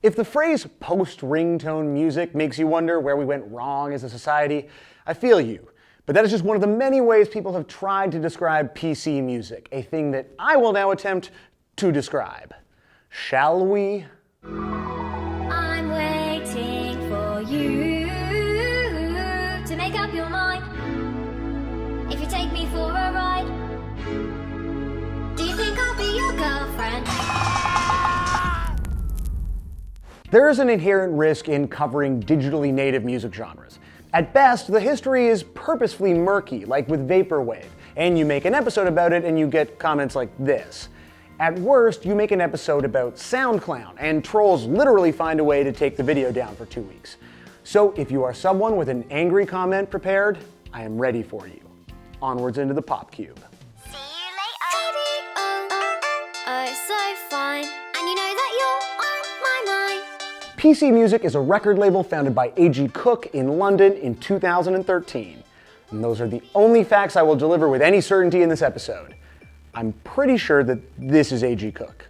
If the phrase post-ringtone music makes you wonder where we went wrong as a society, I feel you. But that is just one of the many ways people have tried to describe PC music, a thing that I will now attempt to describe. Shall we? I'm waiting for you to make up your mind. If you take me for a ride, do you think I'll be your girlfriend? There is an inherent risk in covering digitally native music genres. At best, the history is purposefully murky, like with Vaporwave, and you make an episode about it and you get comments like this. At worst, you make an episode about SoundCloud, and trolls literally find a way to take the video down for 2 weeks. So if you are someone with an angry comment prepared, I am ready for you. Onwards into the Pop Cube. See you later. Oh, so fine. And you know that you're on my mind. PC Music is a record label founded by A.G. Cook in London in 2013. And those are the only facts I will deliver with any certainty in this episode. I'm pretty sure that this is A.G. Cook.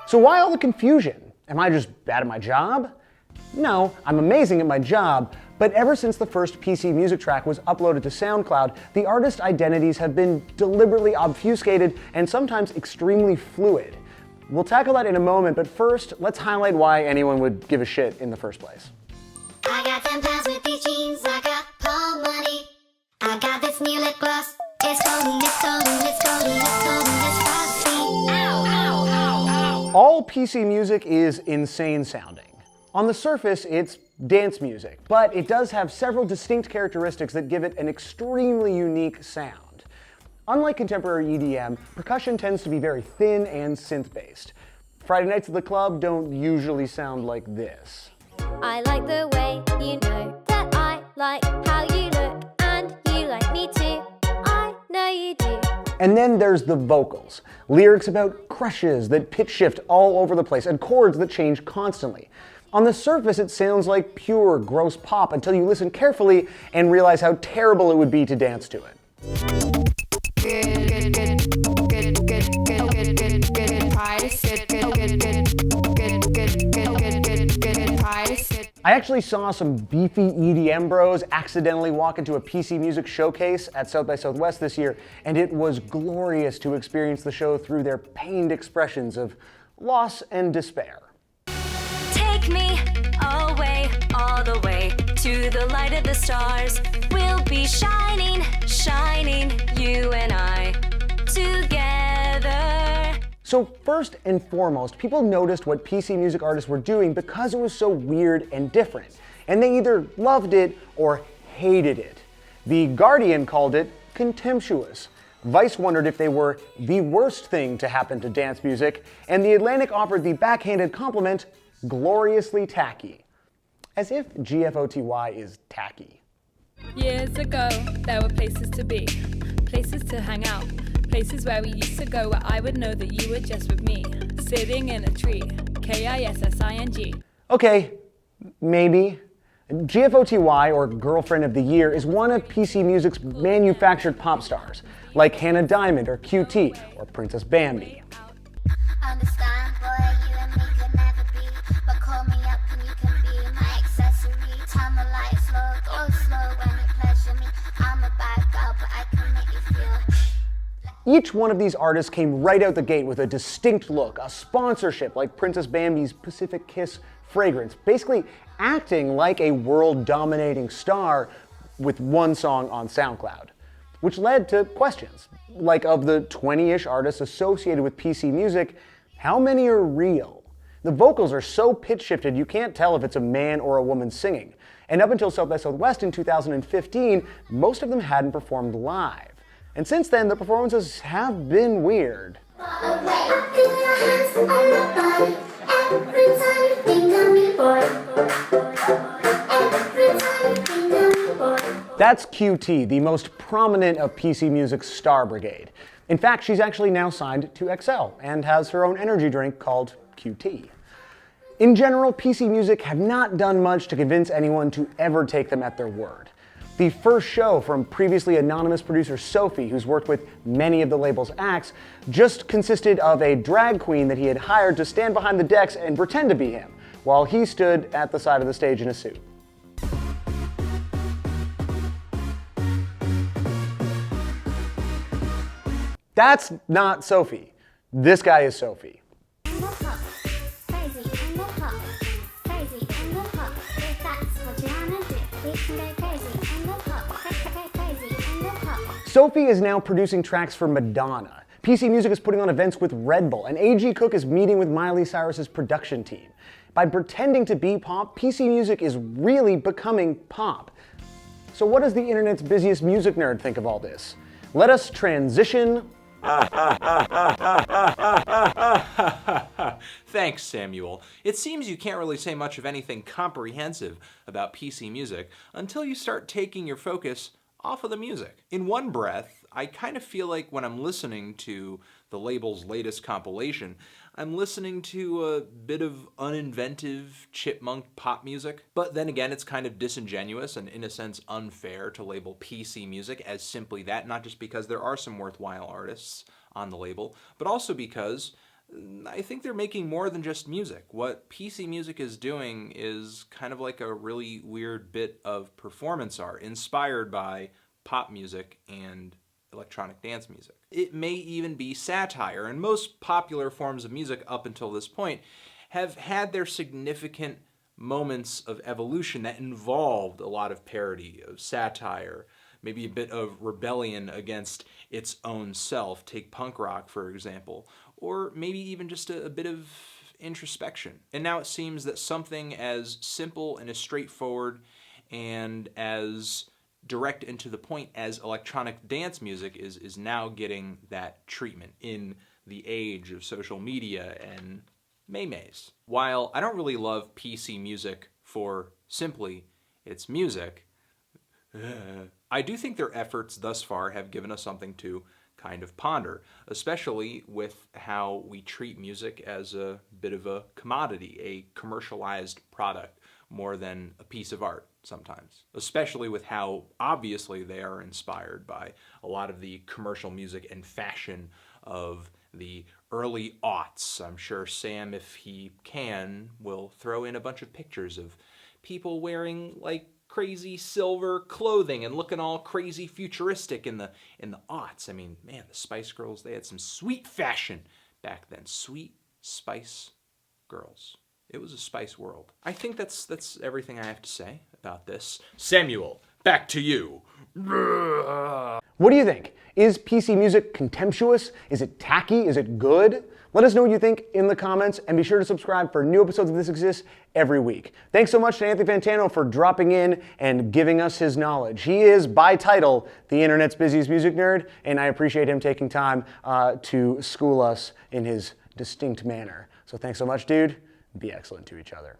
So why all the confusion? Am I just bad at my job? No, I'm amazing at my job, but ever since the first PC music track was uploaded to SoundCloud, the artist identities have been deliberately obfuscated and sometimes extremely fluid. We'll tackle that in a moment, but first, let's highlight why anyone would give a shit in the first place. I got 10 pounds with these jeans, I got Paul money. I got this new lip gloss, it's golden, it's golden, it's golden, it's golden, it's frosty. Ow, ow, ow, ow. All PC music is insane sounding. On the surface, it's dance music, but it does have several distinct characteristics that give it an extremely unique sound. Unlike contemporary EDM, percussion tends to be very thin and synth-based. Friday nights at the club don't usually sound like this. I like the way you know that I like how you look, and you like me too. I know you do. And then there's the vocals. Lyrics about crushes that pitch shift all over the place, and chords that change constantly. On the surface, it sounds like pure, gross pop until you listen carefully and realize how terrible it would be to dance to it. I actually saw some beefy EDM bros accidentally walk into a PC music showcase at South by Southwest this year, and it was glorious to experience the show through their pained expressions of loss and despair. Take me away, all the way to the light of the stars. We'll be shining, shining, you and I, together. So first and foremost, people noticed what PC music artists were doing because it was so weird and different. And they either loved it or hated it. The Guardian called it contemptuous. Vice wondered if they were the worst thing to happen to dance music, and The Atlantic offered the backhanded compliment, gloriously tacky. As if GFOTY is tacky. Years ago, there were places to be, places to hang out, places where we used to go where I would know that you were just with me, sitting in a tree, KISSING. Okay, maybe. GFOTY, or Girlfriend of the Year, is one of PC music's manufactured pop stars, like Hannah Diamond or QT or Princess Bambi. Understand, boy, you and me could never be, but call me up and you can be my accessory. Time of light slow, go slow when you pleasure me. I'm a bad girl, but I can make you feel. Each one of these artists came right out the gate with a distinct look, a sponsorship like Princess Bambi's Pacific Kiss fragrance, basically acting like a world-dominating star with one song on SoundCloud. Which led to questions, like of the 20-ish artists associated with PC music, how many are real? The vocals are so pitch-shifted you can't tell if it's a man or a woman singing. And up until South by Southwest in 2015, most of them hadn't performed live. And since then, the performances have been weird. That's QT, the most prominent of PC music's star brigade. In fact, she's actually now signed to XL and has her own energy drink called QT. In general, PC Music have not done much to convince anyone to ever take them at their word. The first show from previously anonymous producer Sophie, who's worked with many of the label's acts, just consisted of a drag queen that he had hired to stand behind the decks and pretend to be him, while he stood at the side of the stage in a suit. That's not Sophie. This guy is Sophie. Sophie is now producing tracks for Madonna. PC Music is putting on events with Red Bull, and A.G. Cook is meeting with Miley Cyrus's production team. By pretending to be pop, PC Music is really becoming pop. So what does the internet's busiest music nerd think of all this? Let us transition. Thanks, Samuel. It seems you can't really say much of anything comprehensive about PC Music until you start taking your focus off of the music. In one breath, I kind of feel like when I'm listening to the label's latest compilation, I'm listening to a bit of uninventive chipmunk pop music. But then again, it's kind of disingenuous and in a sense unfair to label PC Music as simply that, not just because there are some worthwhile artists on the label, but also because I think they're making more than just music. What PC Music is doing is kind of like a really weird bit of performance art inspired by pop music and electronic dance music. It may even be satire, and most popular forms of music up until this point have had their significant moments of evolution that involved a lot of parody, of satire, maybe a bit of rebellion against its own self. Take punk rock, for example, or maybe even just a bit of introspection. And now it seems that something as simple and as straightforward and as direct and to the point as electronic dance music is now getting that treatment in the age of social media and maymays. While I don't really love PC Music for simply its music, I do think their efforts thus far have given us something to kind of ponder, especially with how we treat music as a bit of a commodity, a commercialized product, more than a piece of art sometimes. Especially with how obviously they are inspired by a lot of the commercial music and fashion of the early aughts. I'm sure Sam, if he can, will throw in a bunch of pictures of people wearing like crazy silver clothing and looking all crazy futuristic in the aughts. I mean, man, the Spice Girls, they had some sweet fashion back then. Sweet Spice Girls. It was a spice world. I think that's everything I have to say about this. Samuel, back to you. What do you think? Is PC Music contemptuous? Is it tacky? Is it good? Let us know what you think in the comments, and be sure to subscribe for new episodes of This Exists every week. Thanks so much to Anthony Fantano for dropping in and giving us his knowledge. He is, by title, the internet's busiest music nerd, and I appreciate him taking time to school us in his distinct manner. So thanks so much, dude. Be excellent to each other.